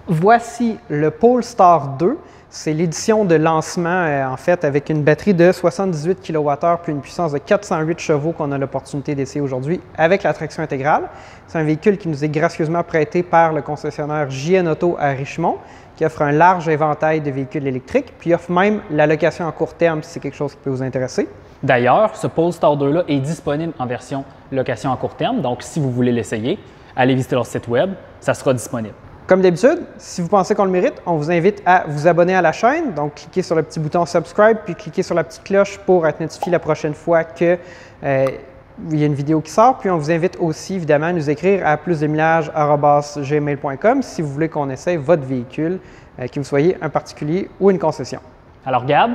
Voici le Polestar 2. C'est l'édition de lancement, en fait, avec une batterie de 78 kWh puis une puissance de 408 chevaux qu'on a l'opportunité d'essayer aujourd'hui avec la traction intégrale. C'est un véhicule qui nous est gracieusement prêté par le concessionnaire JN Auto à Richmond, qui offre un large éventail de véhicules électriques, puis offre même la location à court terme si c'est quelque chose qui peut vous intéresser. D'ailleurs, ce Polestar 2-là est disponible en version location à court terme, donc si vous voulez l'essayer, allez visiter leur site web, ça sera disponible. Comme d'habitude, si vous pensez qu'on le mérite, on vous invite à vous abonner à la chaîne. Donc, cliquez sur le petit bouton subscribe, puis cliquez sur la petite cloche pour être notifié la prochaine fois qu'il y a une vidéo qui sort. Puis, on vous invite aussi, évidemment, à nous écrire à plusdemillage@gmail.com si vous voulez qu'on essaie votre véhicule, que vous soyez un particulier ou une concession. Alors, Gab,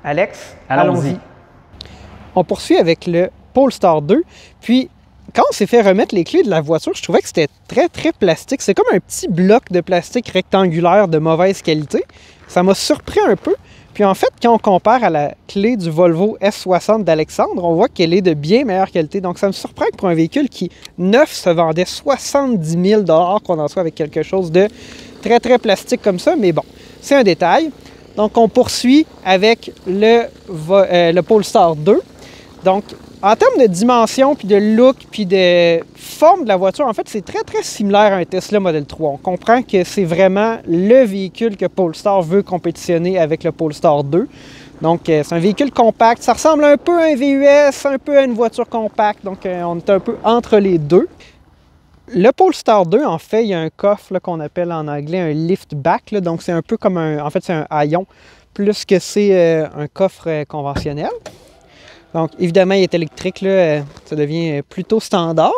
Alex, allons-y. On poursuit avec le Polestar 2. Puis, quand on s'est fait remettre les clés de la voiture, je trouvais que c'était très plastique. C'est comme un petit bloc de plastique rectangulaire de mauvaise qualité. Ça m'a surpris un peu. Puis en fait, quand on compare à la clé du Volvo S60 d'Alexandre, on voit qu'elle est de bien meilleure qualité. Donc ça me surprend que pour un véhicule qui, neuf, se vendait 70 000 $ qu'on en soit avec quelque chose de très plastique comme ça. Mais bon, c'est un détail. Donc on poursuit avec le Polestar 2. Donc, en termes de dimension, puis de look, puis de forme de la voiture, en fait, c'est très similaire à un Tesla Model 3. On comprend que c'est vraiment le véhicule que Polestar veut compétitionner avec le Polestar 2. Donc, c'est un véhicule compact. Ça ressemble un peu à un VUS, un peu à une voiture compacte. Donc, on est un peu entre les deux. Le Polestar 2, en fait, il y a un coffre qu'on appelle en anglais un liftback. Donc, c'est un peu comme en fait, c'est un haillon, plus que c'est un coffre conventionnel. Donc, évidemment, il est électrique, là, ça devient plutôt standard.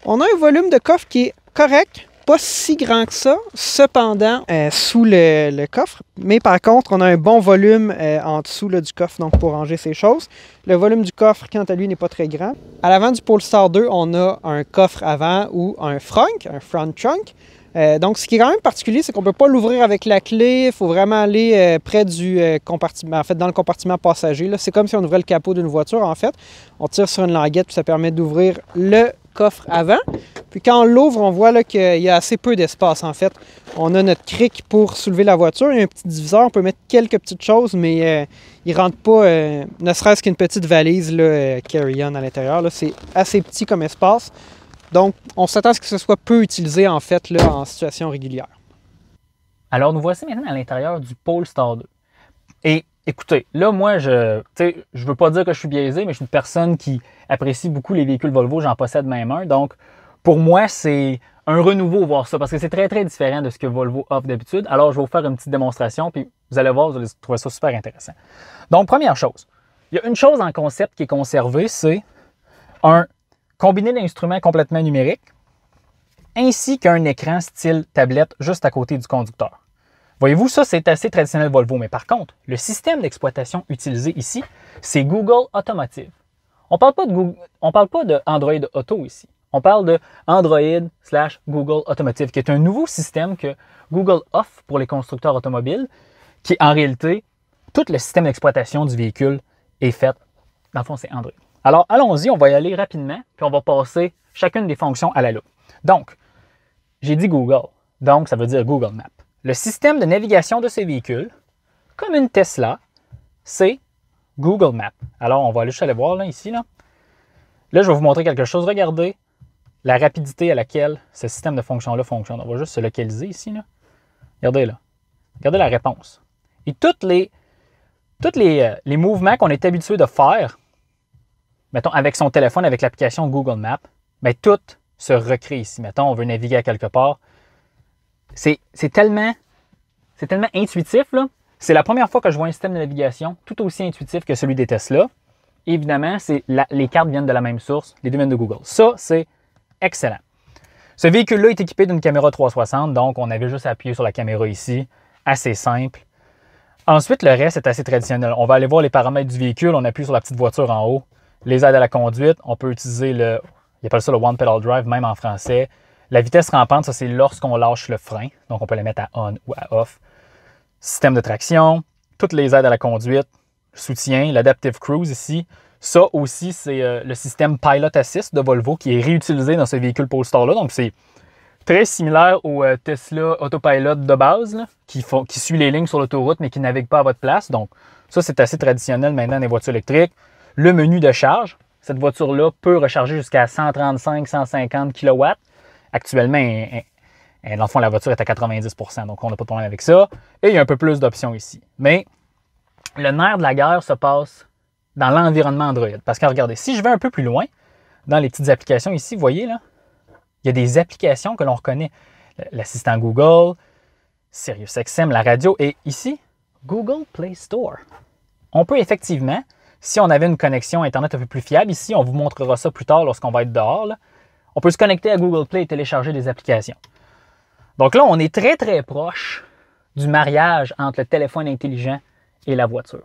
On a un volume de coffre qui est correct, pas si grand que ça, cependant, sous le coffre. Mais par contre, on a un bon volume en dessous là, du coffre donc pour ranger ces choses. Le volume du coffre, quant à lui, n'est pas très grand. À l'avant du Polestar 2, on a un coffre avant ou un front trunk. Donc, ce qui est quand même particulier, c'est qu'on ne peut pas l'ouvrir avec la clé. Il faut vraiment aller près du compartiment, en fait, dans le compartiment passager. C'est comme si on ouvrait le capot d'une voiture, en fait. On tire sur une languette, puis ça permet d'ouvrir le coffre avant. Puis quand on l'ouvre, on voit qu'il y a assez peu d'espace, en fait. On a notre cric pour soulever la voiture. Il y a un petit diviseur. On peut mettre quelques petites choses, mais il ne rentre pas, ne serait-ce qu'une petite valise carry-on à l'intérieur. C'est assez petit comme espace. Donc, on s'attend à ce que ce soit peu utilisé, en fait, là, en situation régulière. Alors, nous voici maintenant à l'intérieur du Polestar 2. Et écoutez, là, moi, je veux pas dire que je suis biaisé, mais je suis une personne qui apprécie beaucoup les véhicules Volvo. J'en possède même un. Donc, pour moi, c'est un renouveau voir ça, parce que c'est très différent de ce que Volvo offre d'habitude. Alors, je vais vous faire une petite démonstration, puis vous allez voir, vous allez trouver ça super intéressant. Donc, première chose, il y a une chose en concept qui est conservée, c'est un combiné d'instruments complètement numériques, ainsi qu'un écran style tablette juste à côté du conducteur. Voyez-vous, ça, c'est assez traditionnel Volvo, mais par contre, le système d'exploitation utilisé ici, c'est Google Automotive. On ne parle pas de Android Auto ici. On parle de Android/Google Automotive, qui est un nouveau système que Google offre pour les constructeurs automobiles, qui en réalité, tout le système d'exploitation du véhicule est fait, dans le fond, c'est Android. Alors, allons-y, on va y aller rapidement, puis on va passer chacune des fonctions à la loupe. Donc, j'ai dit Google, donc ça veut dire Google Maps. Le système de navigation de ces véhicules, comme une Tesla, c'est Google Maps. Alors, on va juste aller voir là, ici. Là, je vais vous montrer quelque chose. Regardez la rapidité à laquelle ce système de fonction-là fonctionne. On va juste se localiser ici. Là. Regardez là. Regardez la réponse. Et tous les mouvements qu'on est habitué de faire, mettons, avec son téléphone, avec l'application Google Maps, bien, tout se recrée ici. Mettons, on veut naviguer à quelque part. C'est tellement intuitif, là. C'est la première fois que je vois un système de navigation tout aussi intuitif que celui des Tesla. Et évidemment, les cartes viennent de la même source, les deux viennent de Google. Ça, c'est excellent. Ce véhicule-là est équipé d'une caméra 360, donc on avait juste à appuyer sur la caméra ici. Assez simple. Ensuite, le reste est assez traditionnel. On va aller voir les paramètres du véhicule. On appuie sur la petite voiture en haut. Les aides à la conduite, on peut utiliser il appelle ça le One Pedal Drive, même en français. La vitesse rampante, ça c'est lorsqu'on lâche le frein. Donc on peut la mettre à on ou à off. Système de traction, toutes les aides à la conduite, soutien, l'Adaptive Cruise ici. Ça aussi, c'est le système Pilot Assist de Volvo qui est réutilisé dans ce véhicule Polestar-là. Donc c'est Très similaire au Tesla Autopilot de base, là, qui suit les lignes sur l'autoroute, mais qui ne navigue pas à votre place. Donc, ça, c'est assez traditionnel maintenant dans les voitures électriques. Le menu de charge. Cette voiture-là peut recharger jusqu'à 135-150 kW. Actuellement, dans le fond, la voiture est à 90 %, donc on n'a pas de problème avec ça. Et il y a un peu plus d'options ici. Mais le nerf de la guerre se passe dans l'environnement Android. Parce que regardez, si je vais un peu plus loin, dans les petites applications ici, vous voyez là, il y a des applications que l'on reconnaît. L'assistant Google, SiriusXM, la radio, et ici, Google Play Store. On peut effectivement, si on avait une connexion Internet un peu plus fiable, ici, on vous montrera ça plus tard lorsqu'on va être dehors, là, on peut se connecter à Google Play et télécharger des applications. Donc là, on est très, très proche du mariage entre le téléphone intelligent et la voiture.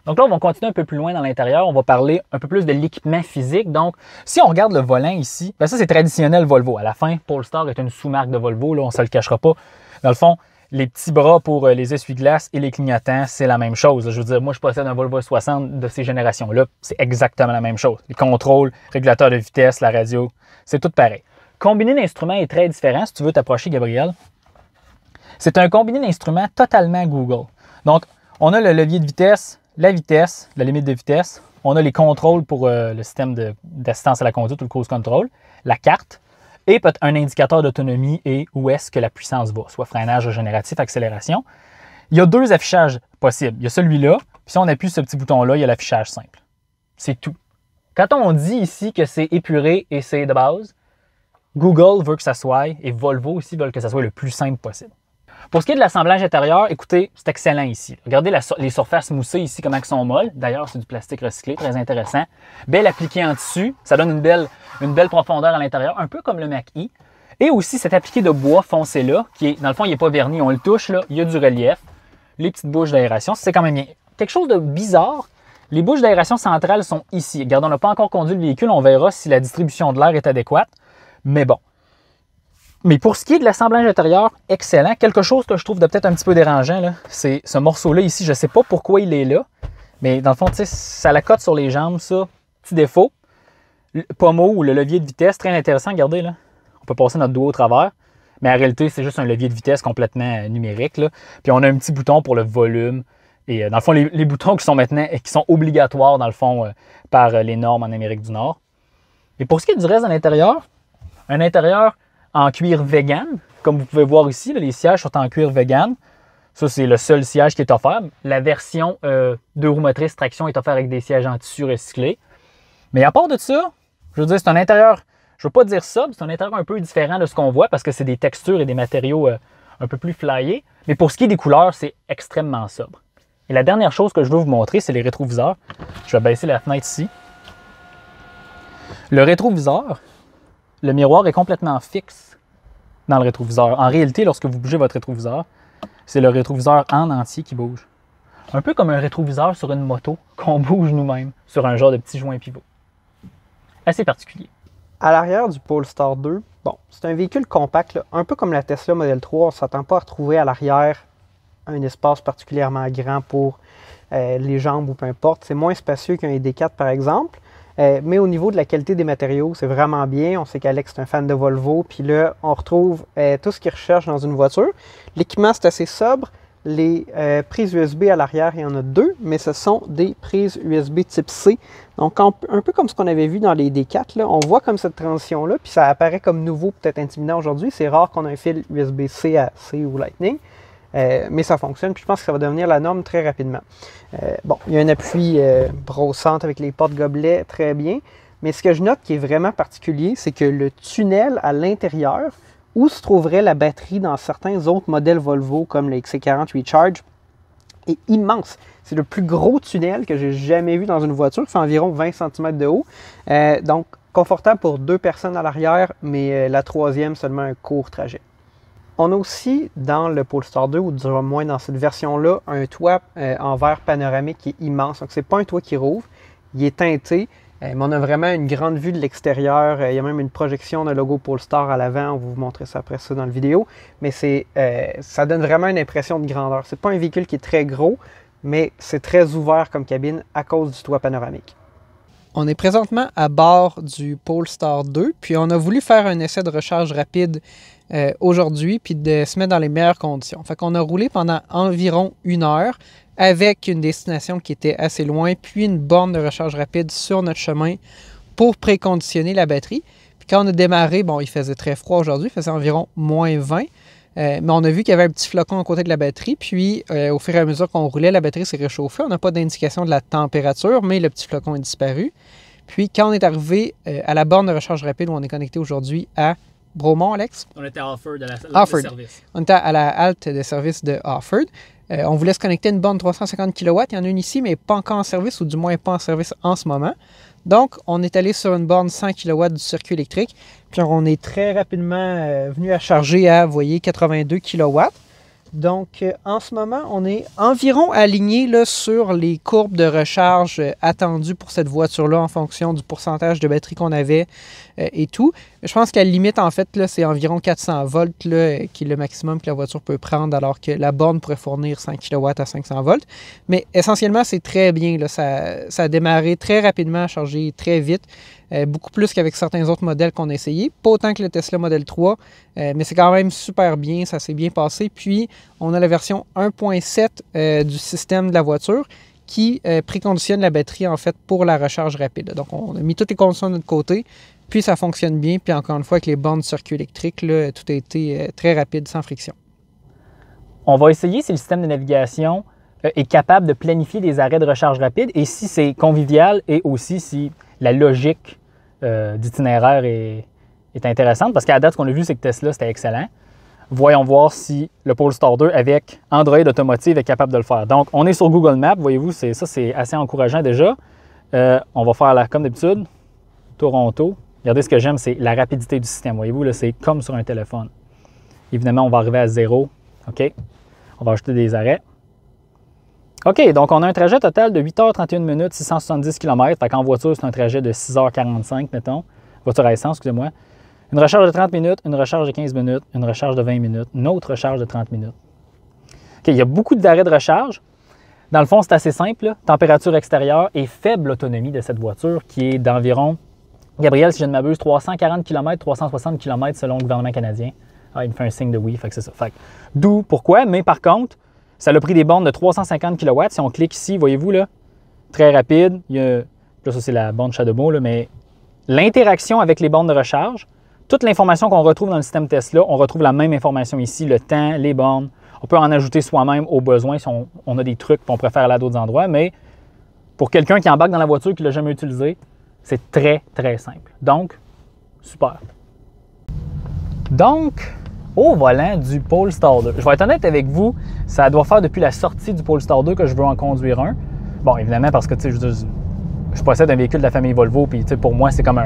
Donc là, on va continuer un peu plus loin dans l'intérieur. On va parler un peu plus de l'équipement physique. Donc, si on regarde le volant ici, bien ça, c'est traditionnel Volvo. À la fin, Polestar est une sous-marque de Volvo. Là, on ne se le cachera pas. Dans le fond, les petits bras pour les essuie-glaces et les clignotants, c'est la même chose. Je veux dire, moi, je possède un Volvo 60 de ces générations-là. C'est exactement la même chose. Les contrôles, régulateur de vitesse, la radio, c'est tout pareil. Combiné d'instruments est très différent. Si tu veux t'approcher, Gabriel, c'est un combiné d'instruments totalement Google. Donc, on a le levier de vitesse, la limite de vitesse. On a les contrôles pour le système d'assistance à la conduite ou le cruise control, la carte, et peut-être un indicateur d'autonomie et où est-ce que la puissance va, soit freinage régénératif, accélération. Il y a deux affichages possibles. Il y a celui-là, puis si on appuie sur ce petit bouton-là, il y a l'affichage simple. C'est tout. Quand on dit ici que c'est épuré et c'est de base, Google veut que ça soit, et Volvo aussi veulent que ça soit le plus simple possible. Pour ce qui est de l'assemblage intérieur, écoutez, c'est excellent ici. Regardez les surfaces moussées ici, comment elles sont molles. D'ailleurs, c'est du plastique recyclé, très intéressant. Belle appliqué en dessus, ça donne une belle profondeur à l'intérieur, un peu comme le Mach-E. Et aussi cet appliqué de bois foncé là, qui est, dans le fond, il n'est pas verni, on le touche là, il y a du relief. Les petites bouches d'aération, c'est quand même bien. Quelque chose de bizarre, les bouches d'aération centrales sont ici. Regarde, on n'a pas encore conduit le véhicule, on verra si la distribution de l'air est adéquate. Mais bon. Mais pour ce qui est de l'assemblage intérieur, excellent. Quelque chose que je trouve de peut-être un petit peu dérangeant, c'est ce morceau-là ici. Je ne sais pas pourquoi il est là, mais dans le fond, ça la cote sur les jambes, ça. Petit défaut. Le pommeau ou le levier de vitesse, très intéressant. Regardez, là. On peut passer notre doigt au travers. Mais en réalité, c'est juste un levier de vitesse complètement numérique, là. Puis on a un petit bouton pour le volume. Et dans le fond, les boutons qui sont maintenant, qui sont obligatoires, dans le fond, par les normes en Amérique du Nord. Et pour ce qui est du reste de l'intérieur, un intérieur en cuir vegan. Comme vous pouvez voir ici, là, les sièges sont en cuir vegan. Ça, c'est le seul siège qui est offert. La version 2 roues motrices traction est offerte avec des sièges en tissu recyclé. Mais à part de ça, je veux dire, c'est un intérieur, je ne veux pas dire ça, mais c'est un intérieur un peu différent de ce qu'on voit parce que c'est des textures et des matériaux un peu plus flyés. Mais pour ce qui est des couleurs, c'est extrêmement sobre. Et la dernière chose que je veux vous montrer, c'est les rétroviseurs. Je vais baisser la fenêtre ici. Le rétroviseur, le miroir est complètement fixe dans le rétroviseur. En réalité, lorsque vous bougez votre rétroviseur, c'est le rétroviseur en entier qui bouge. Un peu comme un rétroviseur sur une moto qu'on bouge nous-mêmes sur un genre de petit joint pivot. Assez particulier. À l'arrière du Polestar 2, bon, c'est un véhicule compact, là, un peu comme la Tesla Model 3. On ne s'attend pas à retrouver à l'arrière un espace particulièrement grand pour les jambes ou peu importe. C'est moins spacieux qu'un ID4 par exemple. Mais au niveau de la qualité des matériaux, c'est vraiment bien. On sait qu'Alex est un fan de Volvo. Puis là, on retrouve tout ce qu'il recherche dans une voiture. L'équipement, c'est assez sobre. Les prises USB à l'arrière, il y en a deux, mais ce sont des prises USB type C. Donc, un peu comme ce qu'on avait vu dans les D4, là, on voit comme cette transition-là, puis ça apparaît comme nouveau, peut-être intimidant aujourd'hui. C'est rare qu'on ait un fil USB-C à C ou Lightning. Mais ça fonctionne, puis je pense que ça va devenir la norme très rapidement. Bon, il y a un appui brossante avec les portes gobelets, très bien. Mais ce que je note qui est vraiment particulier, c'est que le tunnel à l'intérieur, où se trouverait la batterie dans certains autres modèles Volvo, comme le XC40 Recharge, est immense. C'est le plus gros tunnel que j'ai jamais vu dans une voiture, qui fait environ 20 cm de haut. Donc, confortable pour 2 personnes à l'arrière, mais la troisième seulement un court trajet. On a aussi dans le Polestar 2, ou du moins dans cette version-là, un toit en verre panoramique qui est immense. Donc, ce n'est pas un toit qui rouvre, il est teinté, mais on a vraiment une grande vue de l'extérieur. Il y a même une projection de logo Polestar à l'avant. On va vous montrer ça après ça dans la vidéo. Mais ça donne vraiment une impression de grandeur. Ce n'est pas un véhicule qui est très gros, mais c'est très ouvert comme cabine à cause du toit panoramique. On est présentement à bord du Polestar 2, puis on a voulu faire un essai de recharge rapide aujourd'hui, puis de se mettre dans les meilleures conditions. Fait qu'on a roulé pendant environ 1 heure avec une destination qui était assez loin, puis une borne de recharge rapide sur notre chemin pour préconditionner la batterie. Puis quand on a démarré, bon, il faisait très froid aujourd'hui, il faisait environ -20, mais on a vu qu'il y avait un petit flocon à côté de la batterie, puis au fur et à mesure qu'on roulait, la batterie s'est réchauffée. On n'a pas d'indication de la température, mais le petit flocon est disparu. Puis quand on est arrivé à la borne de recharge rapide où on est connecté aujourd'hui à Bromont, Alex? On était à Offord, à la halte de service. On était à la halte de service de Offord. On voulait se connecter à une borne 350 kW. Il y en a une ici, mais pas encore en service, ou du moins pas en service en ce moment. Donc, on est allé sur une borne 100 kW du circuit électrique. Puis on est très rapidement venu à charger à, vous voyez, 82 kW. Donc, en ce moment, on est environ aligné là, sur les courbes de recharge attendues pour cette voiture-là en fonction du pourcentage de batterie qu'on avait et tout. Je pense qu'à la limite, en fait, là, c'est environ 400 volts là, qui est le maximum que la voiture peut prendre, alors que la borne pourrait fournir 100 kW à 500 volts. Mais essentiellement, c'est très bien. Là. Ça a démarré très rapidement, a chargé très vite. Beaucoup plus qu'avec certains autres modèles qu'on a essayé. Pas autant que le Tesla Model 3, mais c'est quand même super bien, ça s'est bien passé. Puis, on a la version 1.7 du système de la voiture qui préconditionne la batterie, en fait, pour la recharge rapide. Donc, on a mis toutes les conditions de notre côté, puis ça fonctionne bien. Puis, encore une fois, avec les bornes de circuit électrique, là, tout a été très rapide, sans friction. On va essayer si le système de navigation est capable de planifier des arrêts de recharge rapide et si c'est convivial et aussi si la logique d'itinéraire est intéressante, parce qu'à la date, ce qu'on a vu, c'est que Tesla, c'était excellent. Voyons voir si le Polestar 2 avec Android Automotive est capable de le faire. Donc, on est sur Google Maps, voyez-vous, ça c'est assez encourageant déjà. On va faire comme d'habitude, Toronto. Regardez, ce que j'aime, c'est la rapidité du système. Voyez-vous, là, c'est comme sur un téléphone. Évidemment, on va arriver à 0. OK? On va ajouter des arrêts. OK, donc on a un trajet total de 8h31 minutes, 670 km. Fait qu'en voiture, c'est un trajet de 6h45, mettons. Voiture à essence, excusez-moi. Une recharge de 30 minutes, une recharge de 15 minutes, une recharge de 20 minutes, une autre recharge de 30 minutes. OK, il y a beaucoup d'arrêts de recharge. Dans le fond, c'est assez simple, là. Température extérieure et faible autonomie de cette voiture qui est d'environ, Gabriel, si je ne m'abuse, 340 km, 360 km selon le gouvernement canadien. Ah, il me fait un signe de oui, fait que c'est ça. D'où pourquoi, mais par contre, ça a pris des bornes de 350 kW. Si on clique ici, voyez-vous, là, très rapide. Là, ça, c'est la borne Shadomo, là, mais l'interaction avec les bornes de recharge, toute l'information qu'on retrouve dans le système Tesla, on retrouve la même information ici, le temps, les bornes. On peut en ajouter soi-même au besoin si on a des trucs qu'on préfère aller à d'autres endroits, mais pour quelqu'un qui embarque dans la voiture et qui ne l'a jamais utilisé, c'est très, très simple. Donc, super. Donc, au volant du Polestar 2. Je vais être honnête avec vous, ça doit faire depuis la sortie du Polestar 2 que je veux en conduire un. Bon, évidemment, parce que je possède un véhicule de la famille Volvo, puis pour moi, c'est comme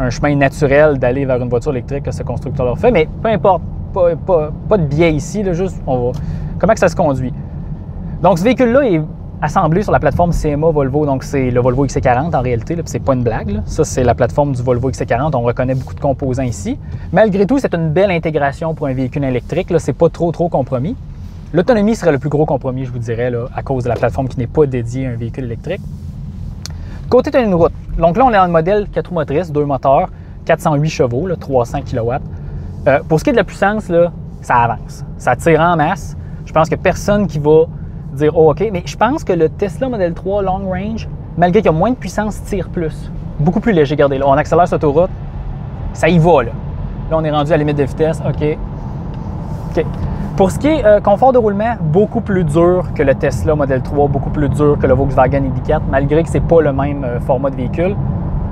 un chemin naturel d'aller vers une voiture électrique que ce constructeur leur fait, mais peu importe, pas de biais ici, là, juste comment que ça se conduit. Donc, ce véhicule-là est assemblé sur la plateforme CMA Volvo, donc c'est le Volvo XC40 en réalité, puis c'est pas une blague, là. Ça c'est la plateforme du Volvo XC40, on reconnaît beaucoup de composants ici. Malgré tout, c'est une belle intégration pour un véhicule électrique, là, c'est pas trop compromis. L'autonomie serait le plus gros compromis, je vous dirais, là, à cause de la plateforme qui n'est pas dédiée à un véhicule électrique. Côté d'une route, donc là on est dans le modèle 4 roues motrices, 2 moteurs, 408 chevaux, là, 300 kW. Pour ce qui est de la puissance, là, ça avance, ça tire en masse. Je pense que personne qui va dire « Oh, OK », mais je pense que le Tesla Model 3 Long Range, malgré qu'il y a moins de puissance, tire plus. Beaucoup plus léger. Regardez, là, on accélère sur l'autoroute, ça y va, là. Là, on est rendu à la limite de vitesse. OK. Pour ce qui est confort de roulement, beaucoup plus dur que le Tesla Model 3, beaucoup plus dur que le Volkswagen ID4, malgré que ce n'est pas le même format de véhicule.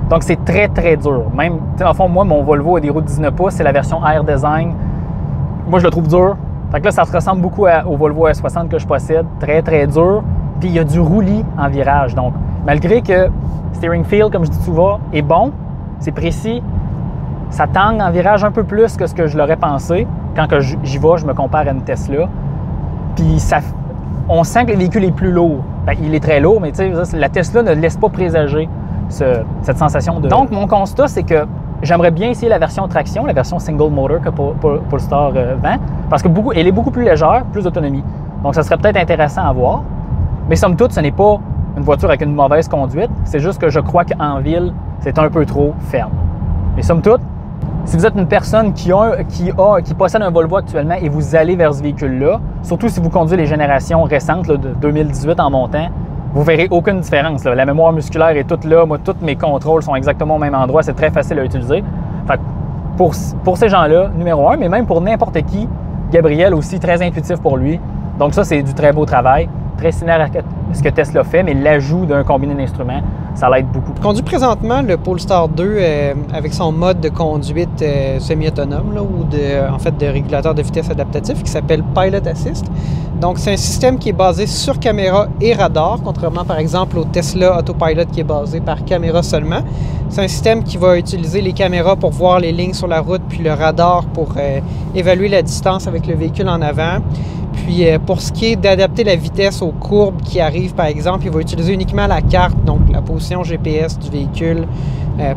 Donc, c'est très, très dur. Même, dans le fond, moi, mon Volvo a des roues de 19 pouces, c'est la version Air Design. Moi, je le trouve dur. Fait que là, ça se ressemble beaucoup au Volvo S60 que je possède. Très, très dur. Puis, il y a du roulis en virage. Donc, malgré que steering feel, comme je dis souvent, est bon, c'est précis, ça tangue en virage un peu plus que ce que je l'aurais pensé. Quand j'y vais, je me compare à une Tesla. Puis, on sent que le véhicule est plus lourd. Ben, il est très lourd, mais tu sais, la Tesla ne laisse pas présager cette sensation de... Donc, mon constat, c'est que j'aimerais bien essayer la version traction, la version single motor que Polestar vend, parce que elle est beaucoup plus légère, plus d'autonomie. Donc, ça serait peut-être intéressant à voir. Mais somme toute, ce n'est pas une voiture avec une mauvaise conduite. C'est juste que je crois qu'en ville, c'est un peu trop ferme. Mais somme toute, Si vous êtes une personne qui possède un Volvo actuellement et vous allez vers ce véhicule-là, surtout si vous conduisez les générations récentes là, de 2018 en montant, vous verrez aucune différence. Là. La mémoire musculaire est toute là. Moi, tous mes contrôles sont exactement au même endroit. C'est très facile à utiliser. Fait que pour ces gens-là, numéro 1, mais même pour n'importe qui, Gabriel aussi, très intuitif pour lui. Donc ça, c'est du très beau travail. Très similaire à ce que Tesla fait, mais l'ajout d'un combiné d'instruments, ça l'aide beaucoup. Je conduis présentement le Polestar 2 avec son mode de conduite semi-autonome ou de régulateur de vitesse adaptatif qui s'appelle Pilot Assist. Donc, c'est un système qui est basé sur caméra et radar, contrairement par exemple au Tesla Autopilot qui est basé par caméra seulement. C'est un système qui va utiliser les caméras pour voir les lignes sur la route, puis le radar pour évaluer la distance avec le véhicule en avant. Puis pour ce qui est d'adapter la vitesse aux courbes qui arrivent, par exemple, il va utiliser uniquement la carte, donc la position GPS du véhicule.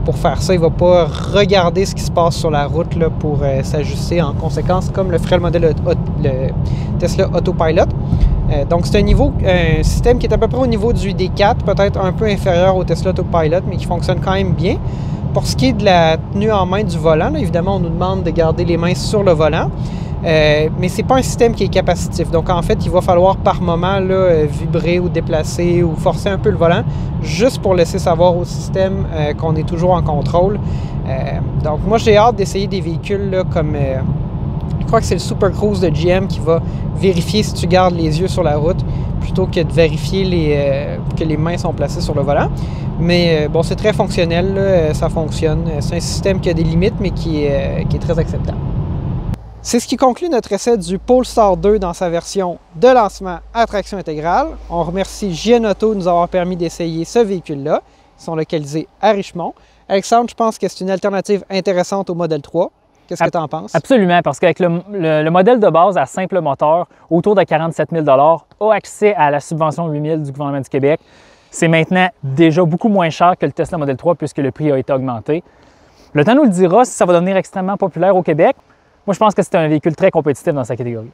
Pour faire ça, il ne va pas regarder ce qui se passe sur la route là, pour s'ajuster en conséquence, comme le ferait le Tesla Autopilot. Donc c'est un système qui est à peu près au niveau du ID4, peut-être un peu inférieur au Tesla Autopilot, mais qui fonctionne quand même bien. Pour ce qui est de la tenue en main du volant, là, évidemment, on nous demande de garder les mains sur le volant. Mais ce n'est pas un système qui est capacitif. Donc, en fait, il va falloir par moment là, vibrer ou déplacer ou forcer un peu le volant juste pour laisser savoir au système qu'on est toujours en contrôle. Donc, moi, j'ai hâte d'essayer des véhicules là, comme... je crois que c'est le Super Cruise de GM qui va vérifier si tu gardes les yeux sur la route plutôt que de vérifier que les mains sont placées sur le volant. Mais bon, c'est très fonctionnel, là, ça fonctionne. C'est un système qui a des limites, mais qui est très acceptable. C'est ce qui conclut notre essai du Polestar 2 dans sa version de lancement à traction intégrale. On remercie JN Auto de nous avoir permis d'essayer ce véhicule-là. Ils sont localisés à Richmond. Alexandre, je pense que c'est une alternative intéressante au Model 3. Qu'est-ce que tu en penses? Absolument, parce qu'avec le modèle de base à simple moteur, autour de 47 000 a accès à la subvention 8 000 du gouvernement du Québec. C'est maintenant déjà beaucoup moins cher que le Tesla Model 3 puisque le prix a été augmenté. Le temps nous le dira si ça va devenir extrêmement populaire au Québec. Moi, je pense que c'est un véhicule très compétitif dans sa catégorie.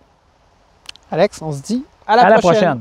Alex, on se dit à la prochaine.